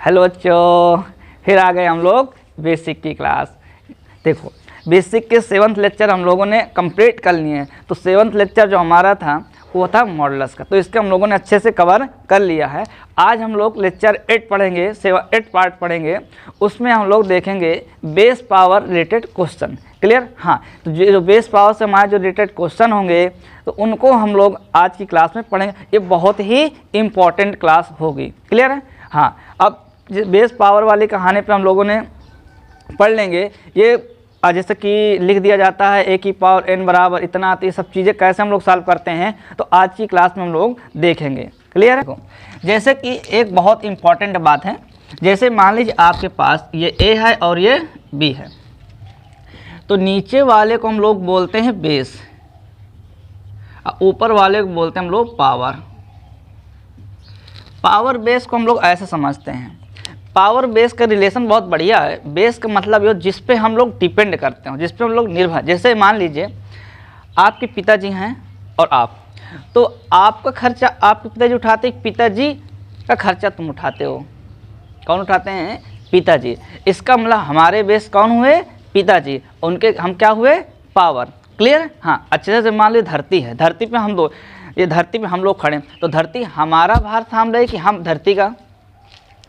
Hello बच्चों, फिर आ गए हम लोग बेसिक की क्लास। देखो, बेसिक के 7th लेक्चर हम लोगों ने कंप्लीट कर लिए हैं। तो 7th लेक्चर जो हमारा था वो था मॉडुलस का, तो इसके हम लोगों ने अच्छे से कवर कर लिया है। आज हम लोग लेक्चर 8 पढ़ेंगे, 8 पार्ट पढ़ेंगे। उसमें हम लोग देखेंगे base power related question. Clear? हाँ, तो जो बेस पावर से हमारे जो रिलेटेड क्वेश्चन होंगे तो उनको हम लोग आज की क्लास में पढ़ेंगे। ये बहुत ही इम्पॉर्टेंट क्लास होगी। क्लियर है? हाँ, अब बेस पावर वाली कहानी पे हम लोगों ने पढ़ लेंगे। ये जैसे कि लिख दिया जाता है a की पावर n बराबर इतना, तो ये सब चीज़ें कैसे हम लोग सॉल्व करते हैं तो आज की क्लास में हम लोग देखेंगे। क्लियर है? जैसे कि एक बहुत इम्पॉर्टेंट बात है, जैसे मान लीजिए आपके पास ये a है और ये b है, तो नीचे वाले को हम लोग बोलते हैं बेस, ऊपर वाले को बोलते हैं हम लोग पावर। पावर बेस को हम लोग ऐसे समझते हैं, पावर बेस का रिलेशन बहुत बढ़िया है। बेस का मतलब ये जिस पे हम लोग डिपेंड करते हो, जिस पे हम लोग निर्भर। जैसे मान लीजिए आपके पिताजी हैं और आप, तो आपका खर्चा आपके पिताजी उठाते हैं, पिताजी का खर्चा तुम उठाते हो। कौन उठाते हैं? पिताजी। इसका मतलब हमारे बेस कौन हुए? पिताजी। उनके हम क्या हुए? पावर। क्लियर? हाँ, अच्छे से मान लीजिए धरती है, धरती पे हम दो, ये धरती पे हम लोग खड़े हैं, तो धरती हमारा भार थाम रही कि हम धरती का?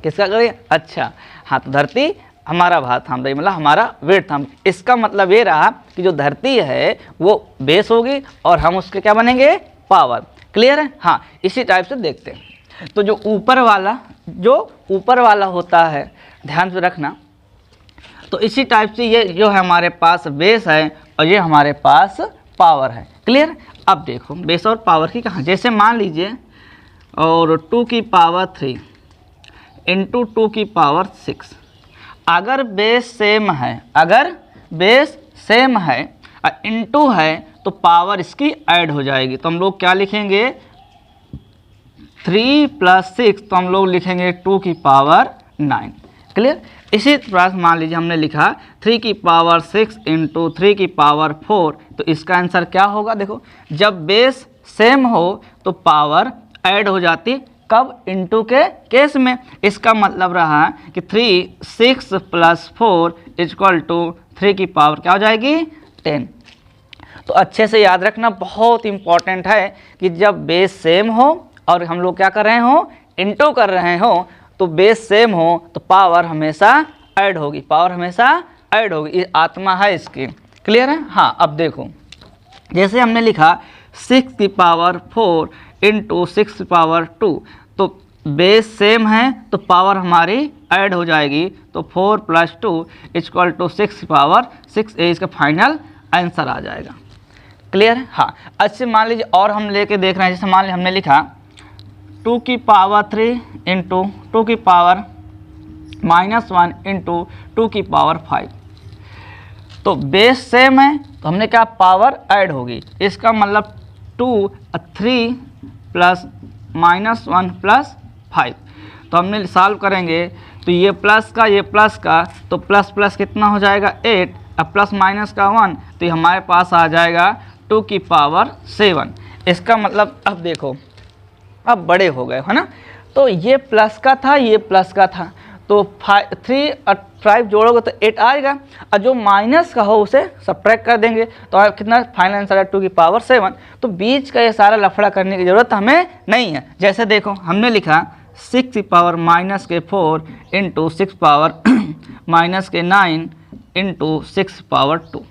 किसका करें? अच्छा, हाँ, तो धरती हमारा भार थाम रही, मतलब हमारा वेट थाम। इसका मतलब ये रहा कि जो धरती है वो बेस होगी और हम उसके क्या बनेंगे? पावर। क्लियर है? हाँ, इसी टाइप से देखते हैं। तो जो ऊपर वाला होता है, ध्यान से रखना, तो इसी टाइप से ये जो है हमारे पास बेस है और ये हमारे पास पावर है। क्लियर? अब देखो बेस और पावर की कहाँ, जैसे मान लीजिए और 2 की पावर 3 इंटू 2 की पावर 6, अगर बेस सेम है, अगर बेस सेम है और इंटू है तो पावर इसकी ऐड हो जाएगी। तो हम लोग क्या लिखेंगे? 3 + 6, तो हम लोग लिखेंगे 2 की पावर 9। क्लियर? इसी तरह मान लीजिए हमने लिखा 3 की पावर 6 इंटू 3 की पावर 4, तो इसका आंसर क्या होगा? देखो, जब बेस सेम हो तो पावर ऐड हो जाती। कब? इंटू के केस में। इसका मतलब रहा कि 6 + 4 = 3 की पावर क्या हो जाएगी? 10। तो अच्छे से याद रखना, बहुत इंपॉर्टेंट है कि जब बेस सेम हो और हम लोग क्या कर रहे हो? इंटू कर रहे हो, तो बेस सेम हो तो पावर हमेशा ऐड होगी, पावर हमेशा ऐड होगी। ये आत्मा है इसकी। क्लियर है? हाँ, अब देखो, जैसे हमने लिखा 6 की पावर 4 इंटू 6 की पावर 2, तो बेस सेम है तो पावर हमारी ऐड हो जाएगी। तो 4 + 2 = 6 की पावर 6, ये इसका फाइनल आंसर आ जाएगा। क्लियर है? हाँ, अच्छे मान लीजिए और हम लेके देख रहे हैं, जैसे मान लीजिए हमने लिखा 2 की पावर 3 इंटू 2 की पावर -1 इंटू 2 की पावर 5, तो बेस सेम है तो हमने क्या? पावर ऐड होगी। इसका मतलब 2 3 + -1 + 5, तो हमने सॉल्व करेंगे तो ये प्लस का ये प्लस का, तो प्लस प्लस कितना हो जाएगा? 8, अब प्लस माइनस का 1, तो ये हमारे पास आ जाएगा 2 की पावर 7। इसका मतलब अब देखो, अब बड़े हो गए, है ना? तो ये प्लस का था, ये प्लस का था, तो 3 और 5 जोड़ोगे तो 8 आएगा, और जो माइनस का हो उसे सब्ट्रैक्ट कर देंगे, तो आप कितना फाइनल आंसर है? 2 की पावर 7। तो बीच का ये सारा लफड़ा करने की ज़रूरत हमें नहीं है। जैसे देखो हमने लिखा 6 की power -4 into 6 power -9 into 6 power 2।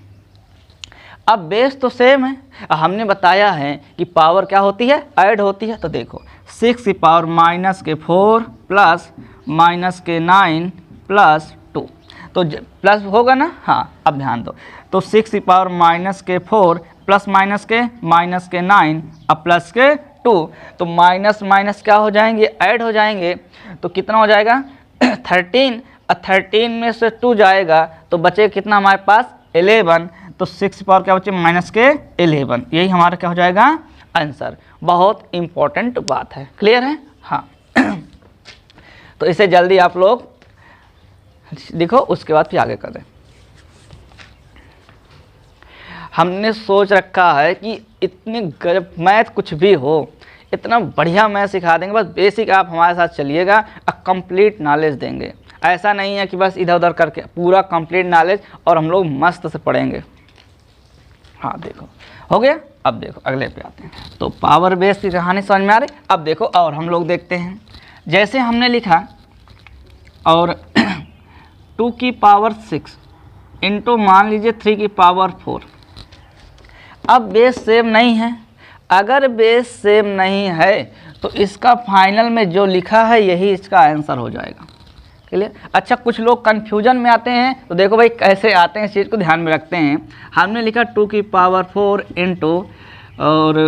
अब बेस तो सेम है, हमने बताया है कि पावर क्या होती है? ऐड होती है। तो देखो 6 की पावर -4 प्लस -9 प्लस 2, तो प्लस होगा ना? हाँ, अब ध्यान दो, तो 6 की पावर -4 प्लस -9 अब प्लस के 2, तो माइनस माइनस क्या हो जाएंगे? ऐड हो जाएंगे। तो कितना हो जाएगा? 13, और 13 में से 2 जाएगा तो बचे कितना हमारे पास? 11। तो 6 पावर क्या बचे? -11, यही हमारा क्या हो जाएगा? आंसर। बहुत इंपॉर्टेंट बात है। क्लियर है? हाँ। तो इसे जल्दी आप लोग देखो, उसके बाद फिर आगे कर दें। हमने सोच रखा है कि इतने गजब मैथ कुछ भी हो, इतना बढ़िया मैथ सिखा देंगे, बस बेसिक आप हमारे साथ चलिएगा और कंप्लीट नॉलेज देंगे। ऐसा नहीं है कि बस इधर उधर करके, पूरा कंप्लीट नॉलेज और हम लोग मस्त से पढ़ेंगे। हाँ देखो हो गया। अब देखो अगले पे आते हैं। तो पावर बेस की कहानी समझ में आ रही। अब देखो और हम लोग देखते हैं, जैसे हमने लिखा और 2 की पावर 6 इंटू मान लीजिए 3 की पावर 4। अब बेस सेम नहीं है। अगर बेस सेम नहीं है तो इसका फाइनल में जो लिखा है यही इसका आंसर हो जाएगा। क्लियर। अच्छा, कुछ लोग कन्फ्यूजन में आते हैं, तो देखो भाई कैसे आते हैं, इस चीज़ को ध्यान में रखते हैं। हमने लिखा 2 की पावर 4 इंटू और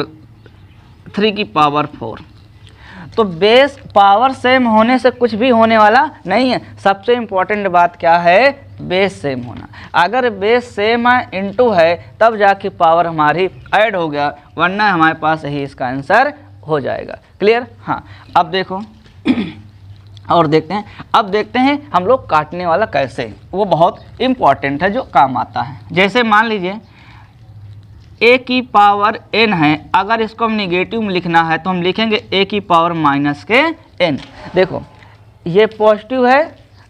3 की पावर 4। तो बेस पावर सेम होने से कुछ भी होने वाला नहीं है। सबसे इम्पोर्टेंट बात क्या है, बेस सेम होना। अगर बेस सेम है, इंटू है, तब जाके पावर हमारी ऐड हो गया, वरना हमारे पास यही इसका आंसर हो जाएगा। क्लियर। हाँ अब देखो और देखते हैं। अब देखते हैं हम लोग काटने वाला कैसे, वो बहुत इम्पॉर्टेंट है, जो काम आता है। जैसे मान लीजिए a की पावर n है, अगर इसको हम निगेटिव में लिखना है तो हम लिखेंगे a की पावर माइनस के n। देखो ये पॉजिटिव है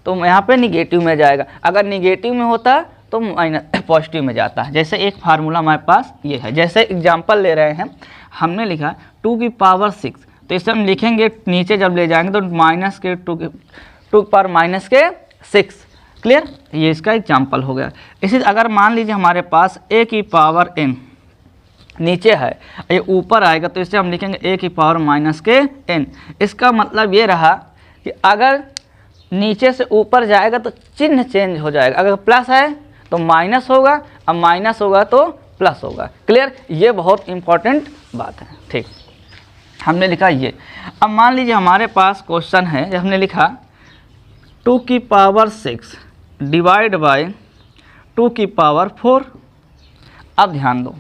तो यहाँ पे निगेटिव में जाएगा, अगर निगेटिव में होता तो माइनस पॉजिटिव में जाता है। जैसे एक फार्मूला हमारे पास ये है, जैसे एग्जांपल ले रहे हैं, हमने लिखा 2 की पावर 6, तो इसे हम लिखेंगे नीचे जब ले जाएंगे तो माइनस के 2 की पावर माइनस के 6। क्लियर। ये इसका एग्जांपल हो गया। इसी अगर मान लीजिए हमारे पास a की पावर n नीचे है, ये ऊपर आएगा, तो इसे हम लिखेंगे a की पावर माइनस के n। इसका मतलब ये रहा कि अगर नीचे से ऊपर जाएगा तो चिन्ह चेंज हो जाएगा। अगर प्लस है तो माइनस होगा, अब माइनस होगा तो प्लस होगा। क्लियर। ये बहुत इंपॉर्टेंट बात है। ठीक, हमने लिखा ये। अब मान लीजिए हमारे पास क्वेश्चन है, हमने लिखा 2 की पावर 6 डिवाइड बाय 2 की पावर 4। अब ध्यान दो,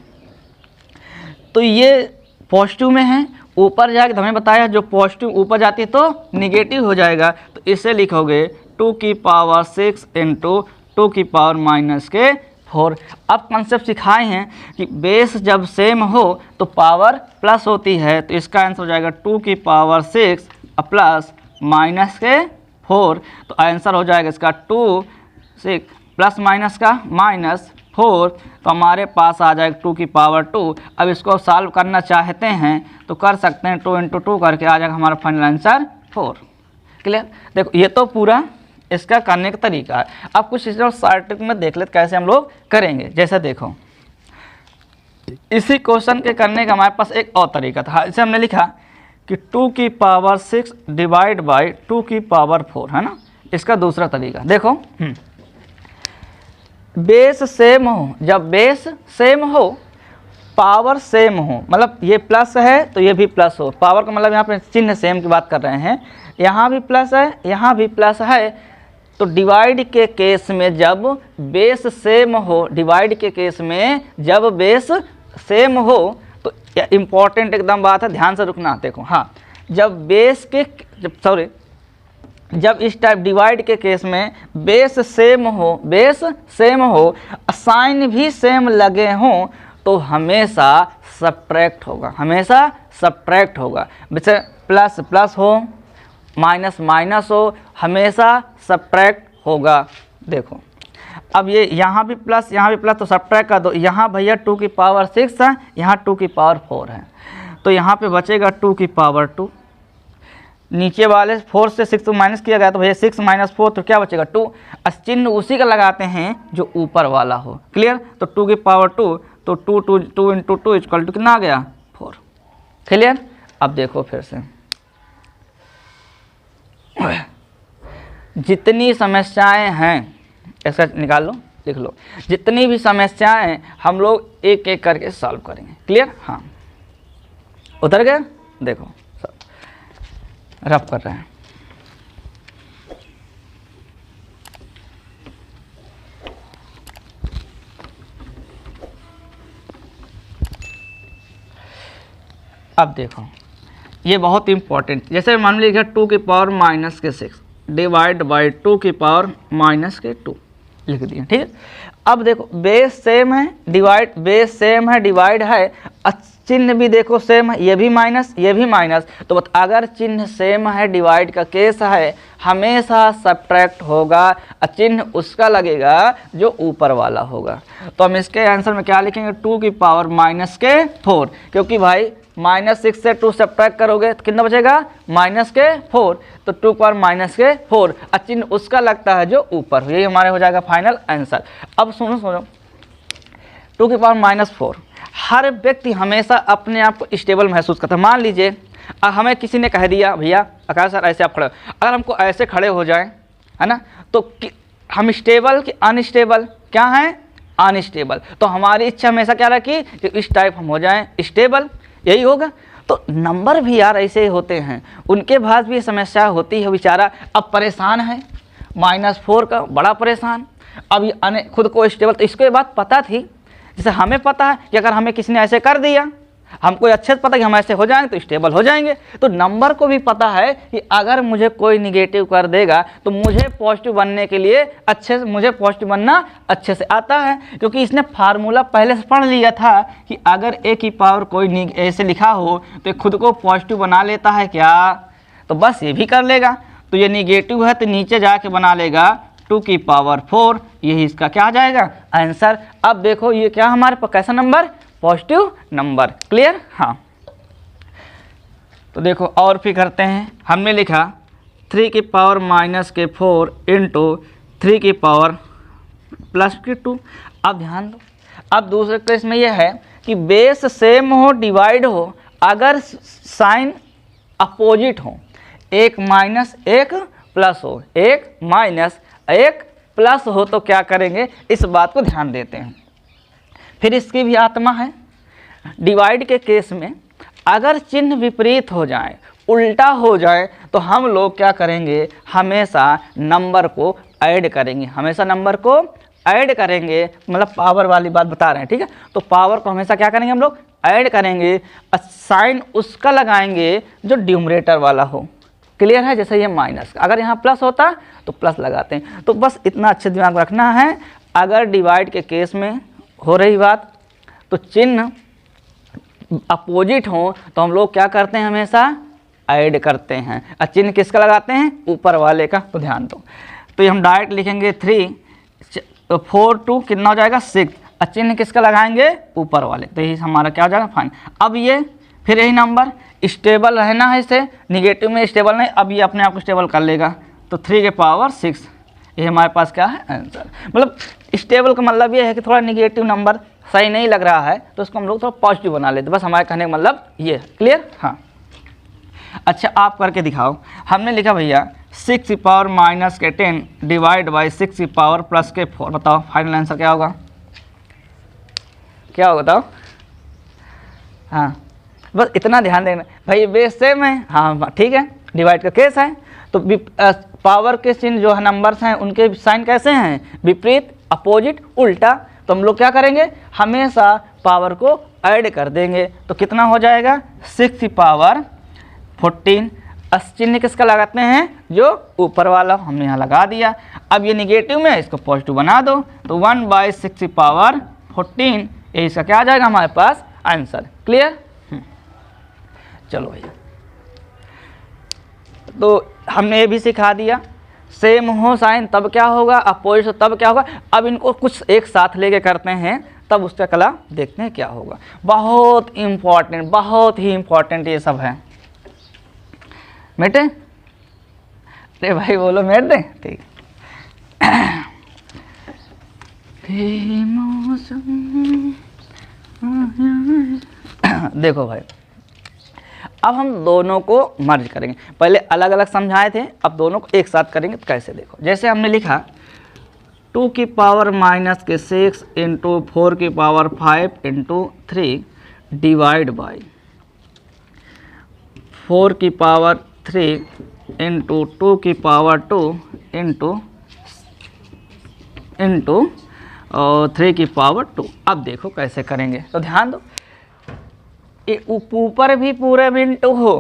तो ये पॉजिटिव में है, ऊपर जाके हमें बताया जो पॉजिटिव ऊपर जाती है तो निगेटिव हो जाएगा, तो इसे लिखोगे 2 की पावर 6 इंटू 2 की पावर माइनस के 4। अब कॉन्सेप्ट सिखाए हैं कि बेस जब सेम हो तो पावर प्लस होती है, तो इसका आंसर हो जाएगा 2 की पावर 6 प्लस माइनस के 4। तो आंसर हो जाएगा इसका 2 6 प्लस माइनस का माइनस 4, तो हमारे पास आ जाएगा 2 की पावर 2। अब इसको सॉल्व करना चाहते हैं तो कर सकते हैं, 2 इंटू 2 करके आ जाएगा हमारा फाइनल आंसर 4। क्लियर। देखो ये तो पूरा इसका करने का तरीका है। अब कुछ इस शॉर्ट ट्रिक में देख लेते कैसे हम लोग करेंगे। जैसे देखो इसी क्वेश्चन के करने का हमारे पास एक और तरीका था। इसे हमने लिखा कि 2 की पावर 6 डिवाइड बाय 2 की पावर 4, है ना। इसका दूसरा तरीका देखो, बेस सेम हो, जब बेस सेम हो पावर सेम हो, मतलब ये प्लस है तो ये भी प्लस हो। पावर का मतलब यहाँ पे चिन्ह सेम की बात कर रहे हैं, यहाँ भी प्लस है यहाँ भी प्लस है, तो डिवाइड के केस में जब बेस सेम हो, डिवाइड के केस में जब बेस सेम हो तो इम्पॉर्टेंट एकदम बात है, ध्यान से रुकना। देखो हाँ, जब बेस के जब इस टाइप डिवाइड के केस में बेस सेम हो, साइन भी सेम लगे हों तो हमेशा सब्ट्रैक्ट होगा, हमेशा सब्ट्रैक्ट होगा। जैसे प्लस प्लस हो, माइनस माइनस हो, हमेशा सब्ट्रैक्ट होगा। देखो अब ये यहाँ भी प्लस तो सब्ट्रैक्ट कर दो। यहाँ भैया 2 की पावर 6 है, यहाँ 2 की पावर 4 है, तो यहाँ पे बचेगा 2 की पावर 2। नीचे वाले 4 से 6 को माइनस किया गया तो भैया 6 माइनस 4 तो क्या बचेगा 2। चिन्ह उसी का लगाते हैं जो ऊपर वाला हो। क्लियर। तो 2 की पावर 2, तो 2 इंटू 2 इक्वल टू कितना आ गया 4। क्लियर। अब देखो फिर से जितनी समस्याएं हैं ऐसा निकाल लो, लिख लो, जितनी भी समस्याएं हम लोग एक एक करके सॉल्व करेंगे। क्लियर। हाँ उतर गए। देखो रफ कर रहे हैं। अब देखो ये बहुत इंपॉर्टेंट, जैसे मान लीजिए 2 की पावर माइनस के 6 डिवाइड बाय 2 की पावर माइनस के 2 लिख दिए। ठीक है। अब देखो बेस सेम है, डिवाइड है, चिन्ह भी देखो सेम है, ये भी माइनस ये भी माइनस, तो अगर चिन्ह सेम है, डिवाइड का केस है, हमेशा सब्ट्रैक्ट होगा, चिन्ह उसका लगेगा जो ऊपर वाला होगा। तो हम इसके आंसर में क्या लिखेंगे, 2 की पावर -4, क्योंकि भाई -6 से 2 सब्ट्रैक्ट करोगे तो कितना बचेगा, -4, तो 2 की पावर -4, चिन्ह उसका लगता है जो ऊपर, यही हमारे हो जाएगा फाइनल आंसर। अब सुनो 2 की पावर -4, हर व्यक्ति हमेशा अपने आप को स्टेबल महसूस करता है। मान लीजिए हमें किसी ने कह दिया भैया आकाश सर ऐसे आप खड़े, अगर हमको ऐसे खड़े हो जाएं, है ना, तो हम स्टेबल कि अनस्टेबल, क्या हैं, अनस्टेबल। तो हमारी इच्छा हमेशा क्या रखी कि इस टाइप हम हो जाएं स्टेबल, यही होगा। तो नंबर भी यार ऐसे ही होते हैं, उनके पास भी समस्या होती है, बेचारा अब परेशान है, -4 का बड़ा परेशान, अब ये खुद को स्टेबल, तो इसको ये बात पता थी, जैसे हमें पता है कि अगर हमें किसी ने ऐसे कर दिया, हमको अच्छे से पता है कि हम ऐसे हो जाएंगे तो स्टेबल हो जाएंगे, तो नंबर को भी पता है कि अगर मुझे कोई निगेटिव कर देगा तो मुझे पॉजिटिव बनने के लिए मुझे पॉजिटिव बनना अच्छे से आता है, क्योंकि इसने फार्मूला पहले से पढ़ लिया था कि अगर ए की पावर कोई ऐसे लिखा हो तो खुद को पॉजिटिव बना लेता है क्या, तो बस ये भी कर लेगा। तो ये निगेटिव है तो नीचे जाके बना लेगा 2 की पावर 4, यही इसका क्या आ जाएगा आंसर। अब देखो ये क्या हमारे पास कैसा नंबर, पॉजिटिव नंबर, क्लियर। हाँ, तो देखो और फिर करते हैं, हमने लिखा 3 की पावर -4 इंटू 3 की पावर +2। अब ध्यान दो, अब दूसरे केस में यह है कि बेस सेम हो, डिवाइड हो, अगर साइन अपोजिट हो, एक माइनस एक प्लस हो, एक माइनस एक प्लस हो, तो क्या करेंगे, इस बात को ध्यान देते हैं। फिर इसकी भी आत्मा है, डिवाइड के केस में अगर चिन्ह विपरीत हो जाए, उल्टा हो जाए, तो हम लोग क्या करेंगे, हमेशा नंबर को ऐड करेंगे, हमेशा नंबर को ऐड करेंगे, मतलब पावर वाली बात बता रहे हैं, ठीक है। तो पावर को हमेशा क्या करेंगे हम लोग, ऐड करेंगे, साइन उसका लगाएंगे जो न्यूमरेटर वाला हो, क्लियर है। जैसे ये माइनस, अगर यहाँ प्लस होता तो प्लस लगाते हैं। तो बस इतना अच्छे दिमाग रखना है, अगर डिवाइड के केस में हो रही बात तो चिन्ह अपोजिट हो तो हम लोग क्या करते हैं, हमेशा ऐड करते हैं, और चिन्ह किसका लगाते हैं, ऊपर वाले का। तो ध्यान दो, तो ये हम डायरेक्ट लिखेंगे 3, तो 4 2 कितना हो जाएगा 6, और चिन्ह किसका लगाएंगे, ऊपर वाले, तो यही हमारा क्या हो जाएगा फाइन। अब ये फिर यही नंबर स्टेबल रहना है, इसे निगेटिव में स्टेबल नहीं, अब ये अपने आप को स्टेबल कर लेगा, तो 3 की पावर 6, ये हमारे पास क्या है आंसर। मतलब स्टेबल का मतलब ये है कि थोड़ा निगेटिव नंबर सही नहीं लग रहा है तो उसको हम लोग थोड़ा पॉजिटिव बना लेते, बस हमारे कहने का मतलब ये, क्लियर। हाँ, अच्छा आप करके दिखाओ। हमने लिखा भैया 6 की पावर -10 डिवाइड बाई 6 की पावर +4, बताओ फाइनल आंसर क्या होगा, क्या होगा बताओ। हाँ, बस इतना ध्यान देना भाई, बेस सेम है, हाँ ठीक है, डिवाइड का केस है, तो पावर के चिन्ह जो है नंबर्स हैं उनके साइन कैसे हैं, विपरीत, अपोजिट, उल्टा। तो हम लोग क्या करेंगे, हमेशा पावर को ऐड कर देंगे, तो कितना हो जाएगा 6 की पावर 14, चिन्ह किसका लगाते हैं, जो ऊपर वाला, हमने यहाँ लगा दिया। अब ये निगेटिव में इसको पॉजिटिव बना दो, तो 1/6 की पावर 14, ये इसका क्या आ जाएगा हमारे पास आंसर, क्लियर। चलो भैया, तो हमने ये भी सिखा दिया, सेम हो साइन तब क्या होगा, अपोजिट तब क्या होगा। अब इनको कुछ एक साथ लेके करते हैं, तब उसका कला देखते हैं क्या होगा। बहुत इम्पॉर्टेंट, बहुत ही इम्पॉर्टेंट ये सब है। मेटे, अरे भाई बोलो मेट दे, ठीक। देखो भाई, अब हम दोनों को मर्ज करेंगे, पहले अलग अलग समझाए थे, अब दोनों को एक साथ करेंगे। तो कैसे, देखो जैसे हमने लिखा 2 की पावर -6 इंटू 4 की पावर 5 इंटू 3 डिवाइड बाई 4 की पावर 3 इंटू 2 की पावर 2 इंटू 3 की पावर 2। अब देखो कैसे करेंगे, तो ध्यान दो, ऊपर भी पूरे में इंटू हो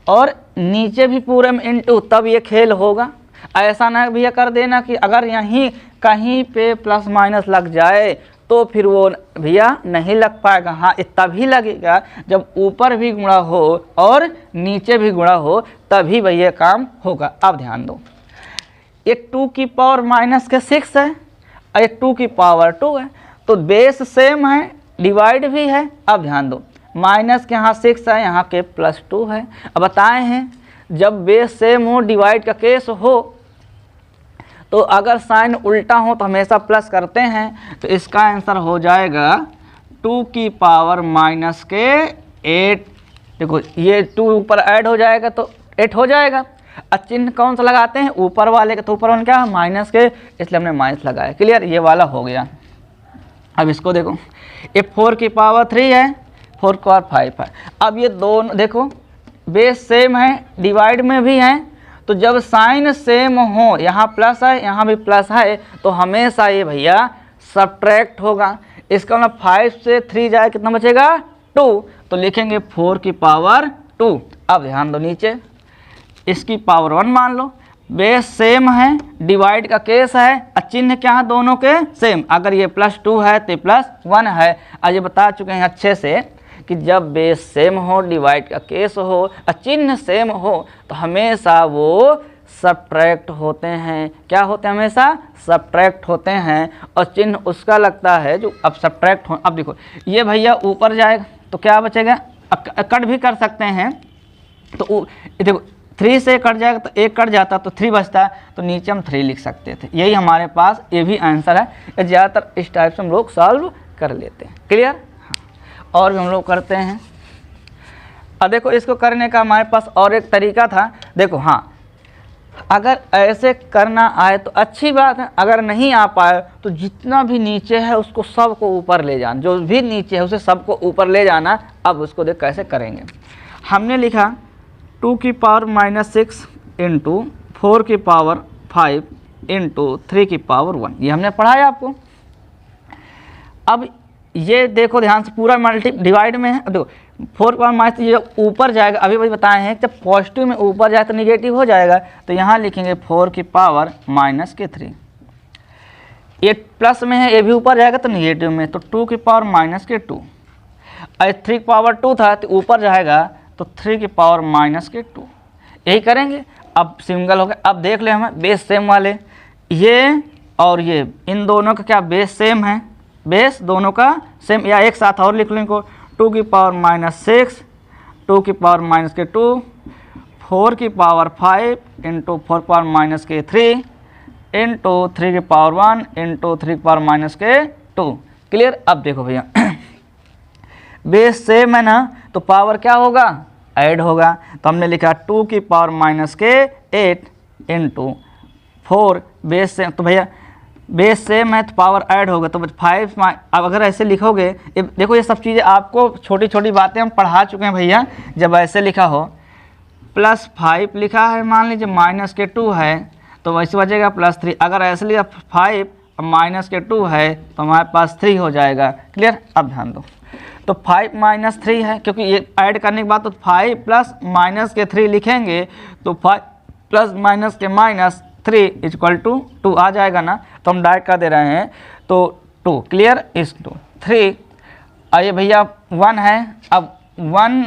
और नीचे भी पूरे में इंटू, तब ये खेल होगा। ऐसा ना भैया कर देना कि अगर यहीं कहीं पे प्लस माइनस लग जाए तो फिर वो भैया नहीं लग पाएगा। हाँ, ये तभी लगेगा जब ऊपर भी गुणा हो और नीचे भी गुणा हो, तभी भैया काम होगा। अब ध्यान दो, ये 2 की पावर माइनस के 6 है और ये 2 की पावर 2 है, तो बेस सेम है, डिवाइड भी है। अब ध्यान दो, माइनस के यहाँ 6 है, यहाँ के +2 है। अब बताए हैं जब बेस सेम हो, डिवाइड का केस हो, तो अगर साइन उल्टा हो तो हमेशा प्लस करते हैं। तो इसका आंसर हो जाएगा 2 की पावर माइनस के 8। देखो ये 2 ऊपर ऐड हो जाएगा तो 8 हो जाएगा। अब चिन्ह कौन सा लगाते हैं, ऊपर वाले के, तो ऊपर वाले क्या है माइनस के, इसलिए हमने माइनस लगाया। क्लियर, ये वाला हो गया। अब इसको देखो, ये 4 की पावर 3 है, 4 की पावर 5 है। अब ये दोनों देखो बेस सेम है, डिवाइड में भी है, तो जब साइन सेम हो, यहाँ प्लस है यहाँ भी प्लस है, तो हमेशा ये भैया सब्ट्रैक्ट होगा। इसका मतलब 5 से 3 जाए कितना बचेगा 2, तो लिखेंगे 4 की पावर 2। अब ध्यान दो नीचे, इसकी पावर 1 मान लो, बेस सेम है, डिवाइड का केस है, चिन्ह क्या है दोनों के सेम। अगर ये +2 है तो +1 है। आज ये बता चुके हैं अच्छे से कि जब बेस सेम हो, डिवाइड का केस हो, चिन्ह सेम हो, तो हमेशा वो सब्ट्रैक्ट होते हैं। क्या होते हैं, हमेशा सब्ट्रैक्ट होते हैं, और चिन्ह उसका लगता है जो अब सब्ट्रैक्ट हो। अब देखो ये भैया ऊपर जाएगा तो क्या बचेगा, कट भी कर सकते हैं, तो देखो 3 से कट जाएगा तो 1 कट जाता तो 3 बचता है, तो नीचे हम 3 लिख सकते थे। यही हमारे पास ये भी आंसर है। ज़्यादातर इस टाइप से हम लोग सॉल्व कर लेते हैं। क्लियर, और भी हम लोग करते हैं। अब देखो इसको करने का हमारे पास और एक तरीका था। देखो हाँ, अगर ऐसे करना आए तो अच्छी बात है, अगर नहीं आ पाए तो जितना भी नीचे है उसको सबको ऊपर ले जाना, जो भी नीचे है उसे सबको ऊपर ले जाना। अब उसको देख कैसे करेंगे। हमने लिखा 2 की पावर -6 इंटू 4 की पावर 5 इंटू 3 की पावर 1, ये हमने पढ़ाया आपको। अब ये देखो ध्यान से, पूरा मल्टी डिवाइड में है। अब देखो 4 पावर माइनस, ये ऊपर जाएगा, अभी वही बताए हैं जब पॉजिटिव में ऊपर जाए तो निगेटिव हो जाएगा, तो यहाँ लिखेंगे 4 की पावर -3। ये प्लस में है, ये भी ऊपर जाएगा तो निगेटिव में, तो 2 की पावर -2। और 3 की पावर 2 था तो ऊपर जाएगा तो 3 की पावर -2। यही करेंगे। अब सिंगल हो गया। अब देख ले हमें बेस सेम वाले, ये और ये, इन दोनों का क्या बेस सेम है, बेस दोनों का सेम, या एक साथ और लिख लो इनको, 2 की पावर -6, 2 की पावर -2, 4 की पावर 5 इंटू 4 की पावर -3 इंटू 3 की पावर 1 इंटू 3 की पावर -2। क्लियर। अब देखो भैया बेस सेम है ना, तो पावर क्या होगा, ऐड होगा। तो हमने लिखा 2 की पावर -8 इंटू 4, बेस सेम, तो भैया बेस सेम है तो पावर ऐड होगा, तो 5। अब अगर ऐसे लिखोगे, देखो ये सब चीज़ें आपको छोटी छोटी बातें हम पढ़ा चुके हैं भैया। जब ऐसे लिखा हो +5 लिखा है, मान लीजिए -2 है तो वैसे बचेगा +3। अगर ऐसे लिखा 5 -2 है तो हमारे पास 3 हो जाएगा। क्लियर। अब ध्यान दो, तो 5 - 3 है, क्योंकि ये ऐड करने के बाद तो 5 + -3 लिखेंगे, तो 5 + -3 = 2 आ जाएगा ना, तो हम डायरेक्ट कर दे रहे हैं, तो 2। क्लियर। इस 3 आइए भैया 1 है। अब 1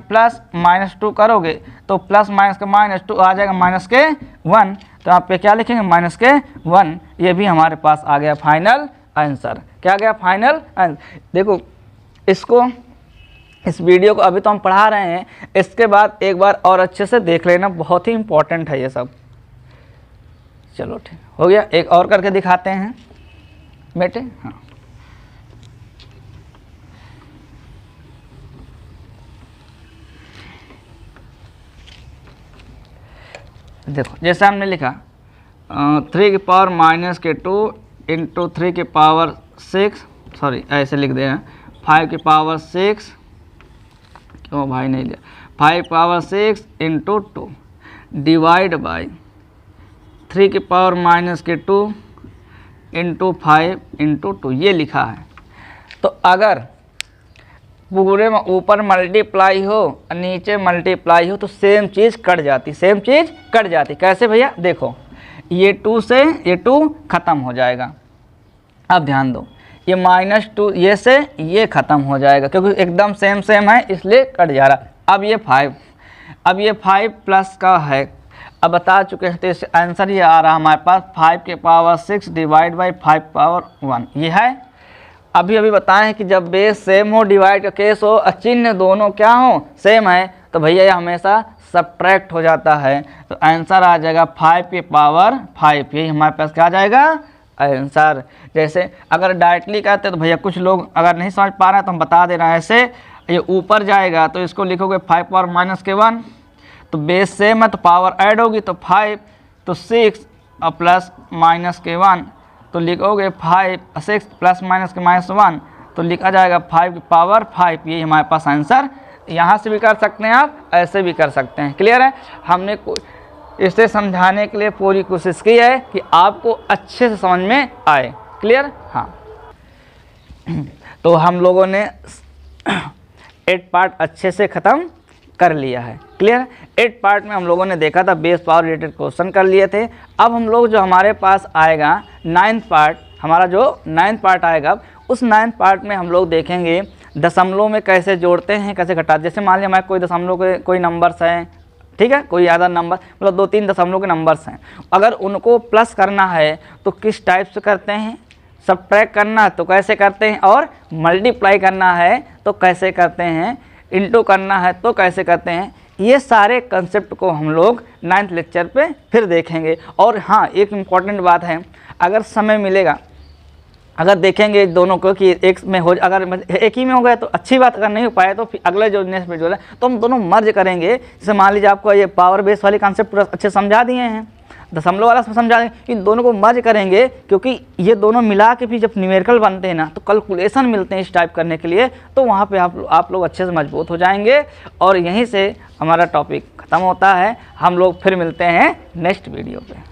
+ -2 करोगे तो प्लस माइनस का -2 आ जाएगा -1, तो यहाँ पे क्या लिखेंगे -1। ये भी हमारे पास आ गया फाइनल आंसर। क्या गया फाइनल आंसर। देखो इसको, इस वीडियो को अभी तो हम पढ़ा रहे हैं, इसके बाद एक बार और अच्छे से देख लेना, बहुत ही इम्पोर्टेंट है ये सब। चलो ठीक हो गया, एक और करके दिखाते हैं बेटे। हाँ देखो जैसे हमने लिखा 3 की पावर -2 इंटू 3 की पावर 6, सॉरी ऐसे लिख दे हैं, 5 की पावर 6, क्यों भाई नहीं लिया, 5 की पावर 6 इंटू 2 डिवाइड बाई 3 की पावर -2 इंटू 5 इंटू 2, ये लिखा है। तो अगर पूरे में ऊपर मल्टीप्लाई हो और नीचे मल्टीप्लाई हो तो सेम चीज़ कट जाती, सेम चीज़ कट जाती। कैसे भैया, देखो ये 2 से ये 2 ख़त्म हो जाएगा। अब ध्यान दो, ये -2 ये से ये ख़त्म हो जाएगा क्योंकि एकदम सेम सेम है इसलिए कट जा रहा। अब ये 5, अब ये 5 प्लस का है, अब बता चुके हैं तो इससे आंसर ये आ रहा हमारे पास 5 के पावर 6 डिवाइड बाई 5 पावर 1 ये है। अभी बताएं हैं कि जब बेस सेम हो, डिवाइड का केस हो, चिन्ह दोनों क्या हो सेम है, तो भैया ये हमेशा सब्ट्रैक्ट हो जाता है। तो आंसर आ जाएगा 5 के पावर 5, यही हमारे पास क्या आ जाएगा आंसर। जैसे अगर डायरेक्टली कहते हैं तो भैया कुछ लोग अगर नहीं समझ पा रहे हैं तो हम बता दे रहे हैं, ऐसे ये ऊपर जाएगा तो इसको लिखोगे 5 पावर -1, तो बेस सेम है तो पावर ऐड होगी तो 5 तो 6 और प्लस -1 तो लिखोगे 5 6 प्लस -1 तो लिखा जाएगा 5 की पावर 5, यही हमारे पास आंसर। यहाँ से भी कर सकते हैं आप, ऐसे भी कर सकते हैं। क्लियर है? हमने इसे समझाने के लिए पूरी कोशिश की है कि आपको अच्छे से समझ में आए। क्लियर? हाँ, तो हम लोगों ने 8 पार्ट अच्छे से ख़त्म कर लिया है। क्लियर? 8 पार्ट में हम लोगों ने देखा था बेस पावर रिलेटेड क्वेश्चन कर लिए थे। अब हम लोग जो हमारे पास आएगा 9th पार्ट, हमारा जो 9th पार्ट आएगा उस 9th पार्ट में हम लोग देखेंगे दशमलव में कैसे जोड़ते हैं, कैसे घटाते। जैसे मान लिया हमारे कोई दशमलव के कोई नंबर्स हैं, ठीक है, कोई ज़्यादा नंबर मतलब 2-3 दशमलव के नंबर्स हैं, अगर उनको प्लस करना है तो किस टाइप से करते हैं, सब्ट्रैक्ट करना है तो कैसे करते हैं, और मल्टीप्लाई करना है तो कैसे करते हैं, इंटू करना है तो कैसे करते हैं। ये सारे कंसेप्ट को हम लोग 9th लेक्चर पे फिर देखेंगे। और हाँ, एक इम्पॉर्टेंट बात है, अगर समय मिलेगा, अगर देखेंगे दोनों को कि एक में हो, अगर एक ही में हो गया तो अच्छी बात, अगर नहीं हो पाया तो फिर अगले जो नेक्स्ट वीडियो है तो हम दोनों मर्ज करेंगे। जैसे मान लीजिए आपको ये पावर बेस वाली कॉन्सेप्ट पूरा अच्छे समझा दिए हैं, दशमलव वाला समझा दें, इन दोनों को मर्ज करेंगे क्योंकि ये दोनों मिला के भी जब न्यूमेरिकल बनते हैं ना तो कैलकुलेशन मिलते हैं इस टाइप करने के लिए, तो वहाँ पे आप लोग अच्छे से मजबूत हो जाएंगे। और यहीं से हमारा टॉपिक ख़त्म होता है। हम लोग फिर मिलते हैं नेक्स्ट वीडियो पे।